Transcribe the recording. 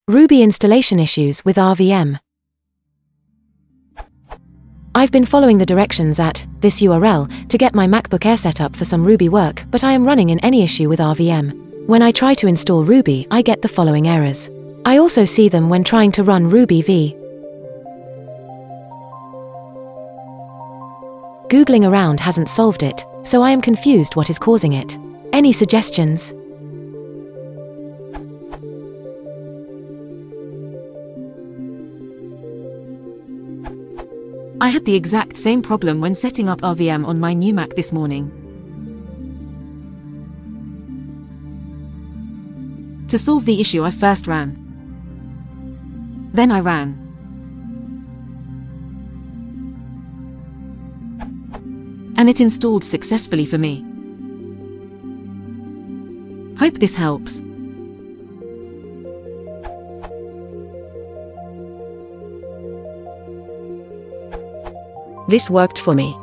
Ruby installation issues with RVM. I've been following the directions at this URL to get my MacBook Air set up for some Ruby work, but I am running into any issue with RVM. When I try to install Ruby, I get the following errors. I also see them when trying to run Ruby v. Googling around hasn't solved it, so I am confused what is causing it. Any suggestions? I had the exact same problem when setting up RVM on my new Mac this morning. To solve the issue, I first ran. Then I ran. And it installed successfully for me. Hope this helps. This worked for me.